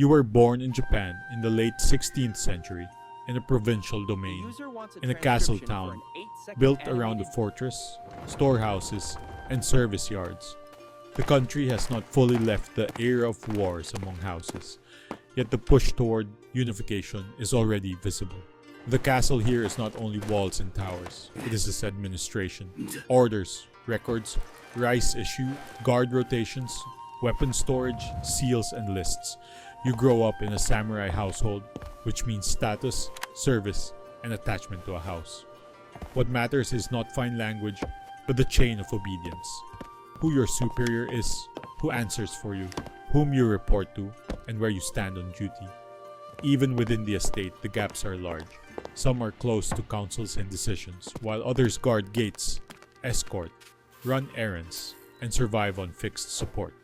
You were born in Japan in the late 16th century in a provincial domain, in a castle town built around a fortress, storehouses, and service yards. The country has not fully left the era of wars among houses, yet the push toward unification is already visible. The castle here is not only walls and towers, it is its administration, orders, records, rice issue, guard rotations, weapon storage, seals, and lists. You grow up in a samurai household, which means status, service, and attachment to a house. What matters is not fine language, but the chain of obedience. Who your superior is, who answers for you, whom you report to, and where you stand on duty. Even within the estate, the gaps are large. Some are close to councils and decisions, while others guard gates, escort, run errands, and survive on fixed support.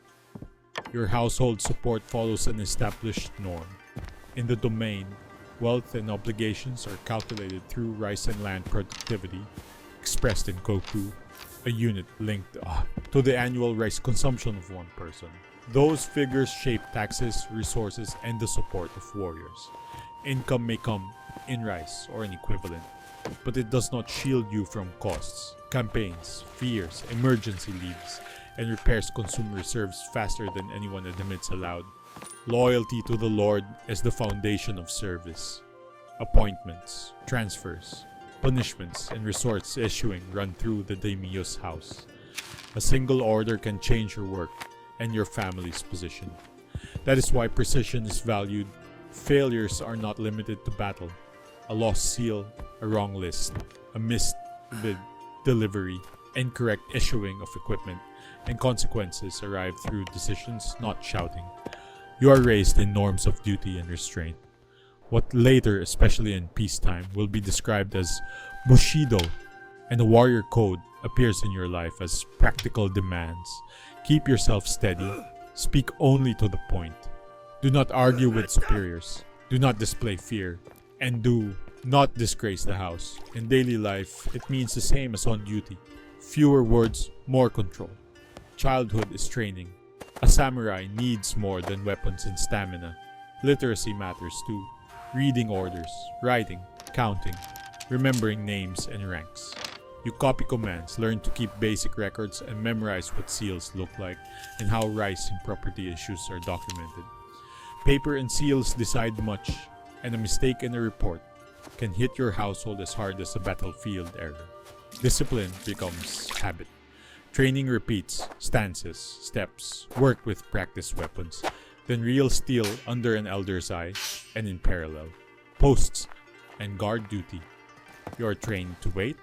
Your household support follows an established norm. In the domain, wealth and obligations are calculated through rice and land productivity, expressed in koku, a unit linked to the annual rice consumption of one person. Those figures shape taxes, resources, and the support of warriors. Income may come in rice or an equivalent, but it does not shield you from costs, campaigns, fears, emergency leaves, and repairs consume reserves faster than anyone admits aloud. Loyalty to the Lord is the foundation of service. Appointments, transfers, punishments, and resorts issuing run through the daimyo's house. A single order can change your work and your family's position. That is why precision is valued. Failures are not limited to battle. A lost seal, a wrong list, a missed delivery, incorrect issuing of equipment, and consequences arrive through decisions, not shouting. You are raised in norms of duty and restraint. What later, especially in peacetime, will be described as Bushido and a warrior code appears in your life as practical demands. Keep yourself steady. Speak only to the point. Do not argue with superiors. Do not display fear. And do not disgrace the house. In daily life, it means the same as on duty. Fewer words, more control. Childhood is training. A samurai needs more than weapons and stamina. Literacy matters too. Reading orders, writing, counting, remembering names and ranks. You copy commands, learn to keep basic records, and memorize what seals look like and how rice and property issues are documented. Paper and seals decide much, and a mistake in a report can hit your household as hard as a battlefield error. Discipline becomes habit. Training repeats, stances, steps, work with practice weapons, then real steel under an elder's eye and in parallel. Posts and guard duty. You are trained to wait,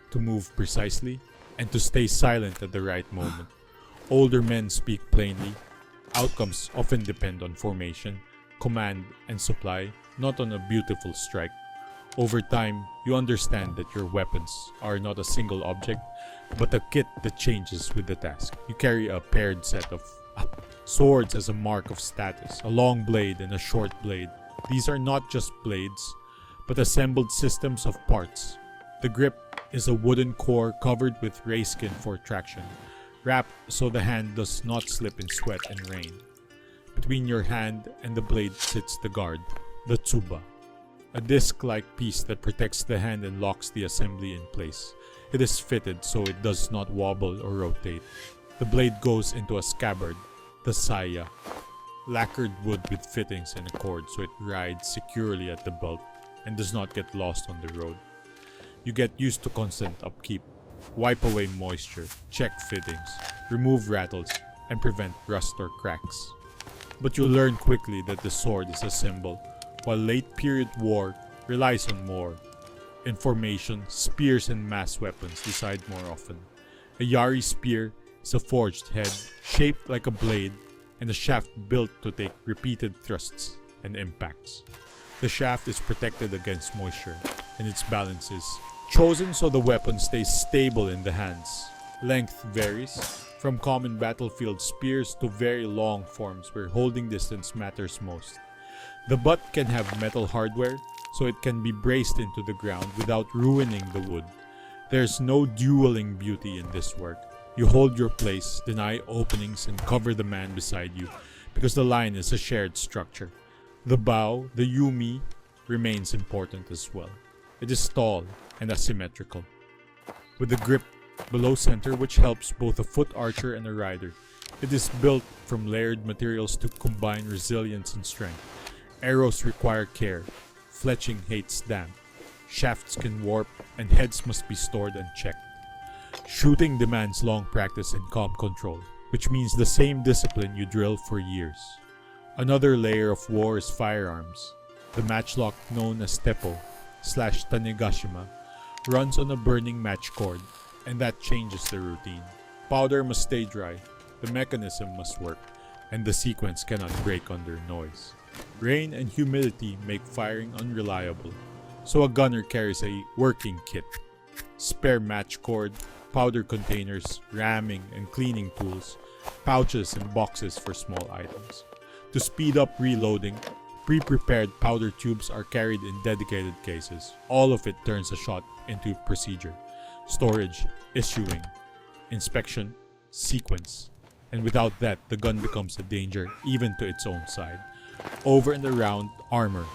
to move precisely, and to stay silent at the right moment. Older men speak plainly. Outcomes often depend on formation, command, and supply, not on a beautiful strike. Over time, you understand that your weapons are not a single object, but a kit that changes with the task. You carry a paired set of swords as a mark of status, a long blade and a short blade. These are not just blades, but assembled systems of parts. The grip is a wooden core covered with rayskin for traction, wrapped so the hand does not slip in sweat and rain. Between your hand and the blade sits the guard, the tsuba, a disc-like piece that protects the hand and locks the assembly in place. It is fitted so it does not wobble or rotate. The blade goes into a scabbard, the saya, lacquered wood with fittings and a cord so it rides securely at the belt and does not get lost on the road. You get used to constant upkeep. Wipe away moisture, check fittings, remove rattles, and prevent rust or cracks. But you learn quickly that the sword is a symbol, while late-period war relies on more. In formation, spears and mass weapons decide more often. A yari spear is a forged head, shaped like a blade, and a shaft built to take repeated thrusts and impacts. The shaft is protected against moisture, and its balance is chosen so the weapon stays stable in the hands. Length varies, from common battlefield spears to very long forms where holding distance matters most. The butt can have metal hardware, so it can be braced into the ground without ruining the wood. There's no dueling beauty in this work. You hold your place, deny openings, and cover the man beside you, because the line is a shared structure. The bow, the yumi, remains important as well. It is tall and asymmetrical, with the grip below center which helps both a foot archer and a rider. It is built from layered materials to combine resilience and strength. Arrows require care. Fletching hates damp. Shafts can warp and heads must be stored and checked. Shooting demands long practice and calm control, which means the same discipline you drill for years. Another layer of war is firearms. The matchlock known as teppo/tanegashima runs on a burning match cord, and that changes the routine. Powder must stay dry, the mechanism must work, and the sequence cannot break under noise. Rain and humidity make firing unreliable, so a gunner carries a working kit. Spare match cord, powder containers, ramming and cleaning tools, pouches and boxes for small items. To speed up reloading, pre-prepared powder tubes are carried in dedicated cases. All of it turns a shot into procedure. Storage, issuing, inspection, sequence. And without that, the gun becomes a danger even to its own side. Over and around armor,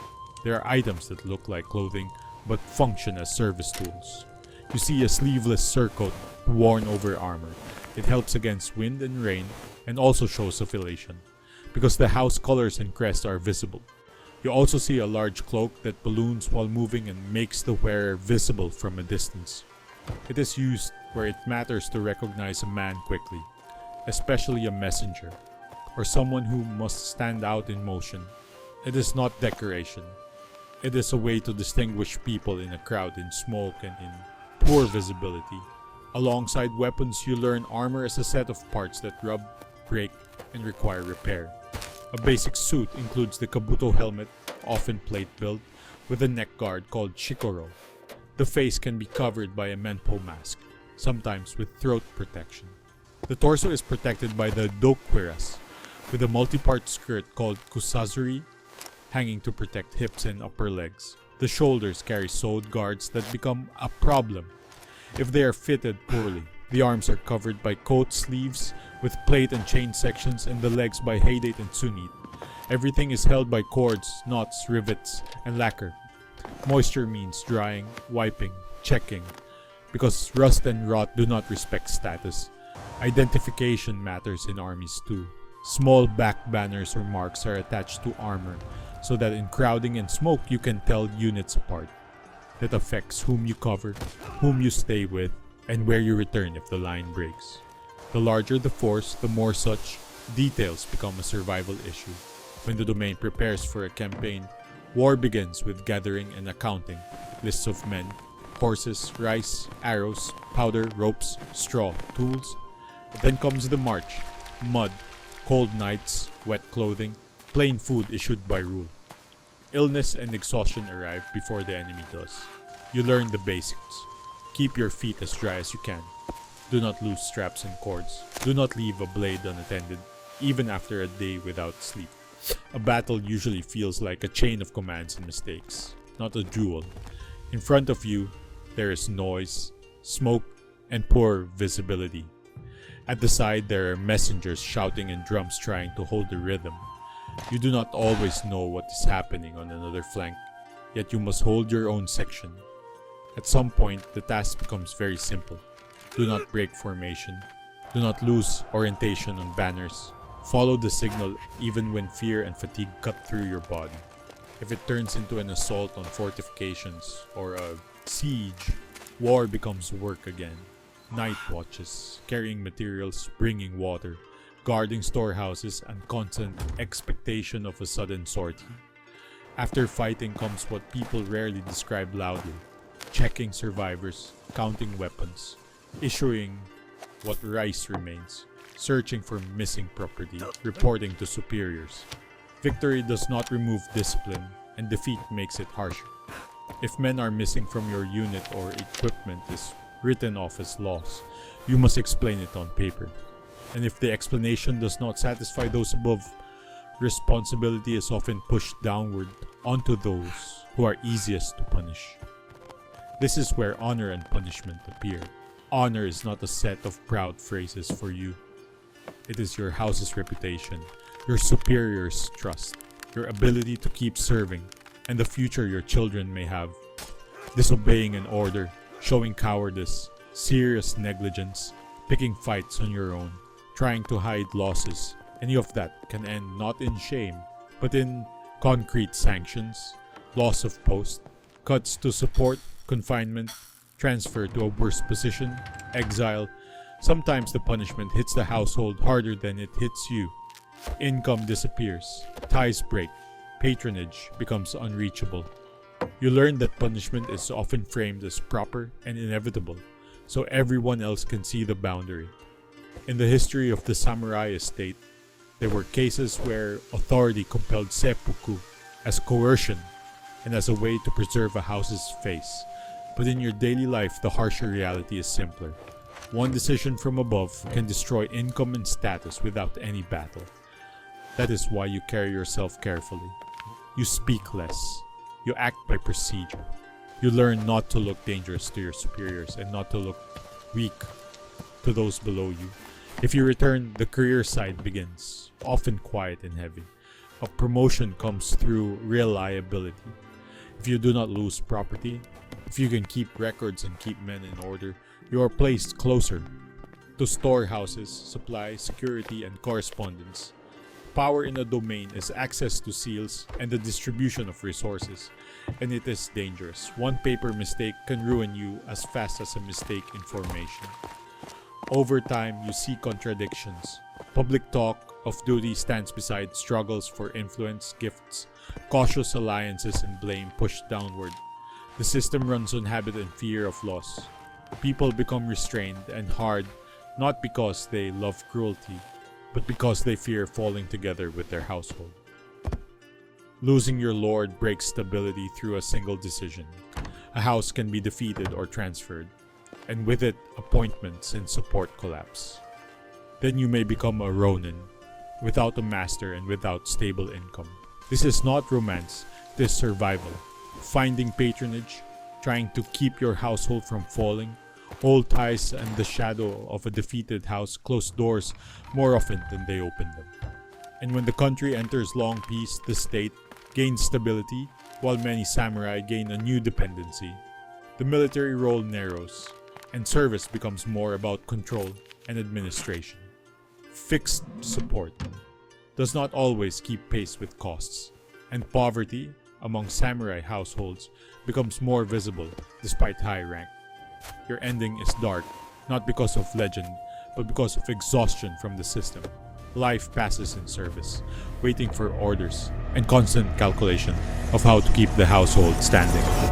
there are items that look like clothing but function as service tools. You see a sleeveless surcoat worn over armor. It helps against wind and rain and also shows affiliation, because the house colors and crest are visible. You also see a large cloak that balloons while moving and makes the wearer visible from a distance. It is used where it matters to recognize a man quickly, especially a messenger, or someone who must stand out in motion. It is not decoration. It is a way to distinguish people in a crowd in smoke and in poor visibility. Alongside weapons, you learn armor as a set of parts that rub, break, and require repair. A basic suit includes the kabuto helmet, often plate built, with a neck guard called shikoro. The face can be covered by a menpo mask, sometimes with throat protection. The torso is protected by the dokuiras, with a multi-part skirt called kusazuri, hanging to protect hips and upper legs. The shoulders carry sewed guards that become a problem if they are fitted poorly. The arms are covered by coat sleeves with plate and chain sections, and the legs by haydate and sunite. Everything is held by cords, knots, rivets, and lacquer. Moisture means drying, wiping, checking, because rust and rot do not respect status. Identification matters in armies too. Small back banners or marks are attached to armor, so that in crowding and smoke you can tell units apart. That affects whom you cover, whom you stay with, and where you return if the line breaks. The larger the force, the more such details become a survival issue. When the domain prepares for a campaign, war begins with gathering and accounting lists of men, horses, rice, arrows, powder, ropes, straw, tools. Then comes the march, mud, cold nights, wet clothing, plain food issued by rule. Illness and exhaustion arrive before the enemy does. You learn the basics. Keep your feet as dry as you can. Do not lose straps and cords. Do not leave a blade unattended, even after a day without sleep. A battle usually feels like a chain of commands and mistakes, not a duel. In front of you, there is noise, smoke, and poor visibility. At the side, there are messengers shouting and drums trying to hold the rhythm. You do not always know what is happening on another flank, yet you must hold your own section. At some point, the task becomes very simple. Do not break formation. Do not lose orientation on banners. Follow the signal even when fear and fatigue cut through your body. If it turns into an assault on fortifications or a siege, war becomes work again. Night watches, carrying materials, bringing water, guarding storehouses, and constant expectation of a sudden sortie. After fighting comes what people rarely describe loudly: checking survivors, counting weapons, issuing what rice remains, searching for missing property, reporting to superiors. Victory does not remove discipline, and defeat makes it harsher. If men are missing from your unit or equipment is written off as loss, you must explain it on paper. And if the explanation does not satisfy those above, responsibility is often pushed downward onto those who are easiest to punish. This is where honor and punishment appear. Honor is not a set of proud phrases for you. It is your house's reputation, your superior's trust. your ability to keep serving, and the future your children may have. Disobeying an order, showing cowardice, serious negligence, picking fights on your own, trying to hide losses, any of that can end not in shame, but in concrete sanctions, loss of post, cuts to support, confinement, transfer to a worse position, exile. Sometimes the punishment hits the household harder than it hits you. Income disappears, ties break, patronage becomes unreachable. You learn that punishment is often framed as proper and inevitable, so everyone else can see the boundary. In the history of the samurai estate, there were cases where authority compelled seppuku as coercion and as a way to preserve a house's face. But in your daily life, the harsher reality is simpler. One decision from above can destroy income and status without any battle. That is why you carry yourself carefully. You speak less. You act by procedure. You learn not to look dangerous to your superiors and not to look weak to those below you. If you return, the career side begins, often quiet and heavy. A promotion comes through reliability. If you do not lose property, if you can keep records and keep men in order, you are placed closer to storehouses, supply, security, and correspondence. Power in a domain is access to seals and the distribution of resources, and it is dangerous. One paper mistake can ruin you as fast as a mistake in formation. Over time, you see contradictions. Public talk of duty stands beside struggles for influence, gifts, cautious alliances, and blame pushed downward. The system runs on habit and fear of loss. People become restrained and hard, not because they love cruelty, but because they fear falling together with their household. Losing your lord breaks stability through a single decision. A house can be defeated or transferred, and with it, appointments and support collapse. Then you may become a ronin, without a master and without stable income. This is not romance, this is survival. Finding patronage, trying to keep your household from falling. Old ties and the shadow of a defeated house close doors more often than they open them. And when the country enters long peace, the state gains stability, while many samurai gain a new dependency. The military role narrows, and service becomes more about control and administration. Fixed support does not always keep pace with costs, and poverty among samurai households becomes more visible despite high rank. Your ending is dark, not because of legend, but because of exhaustion from the system. Life passes in service, waiting for orders, and constant calculation of how to keep the household standing.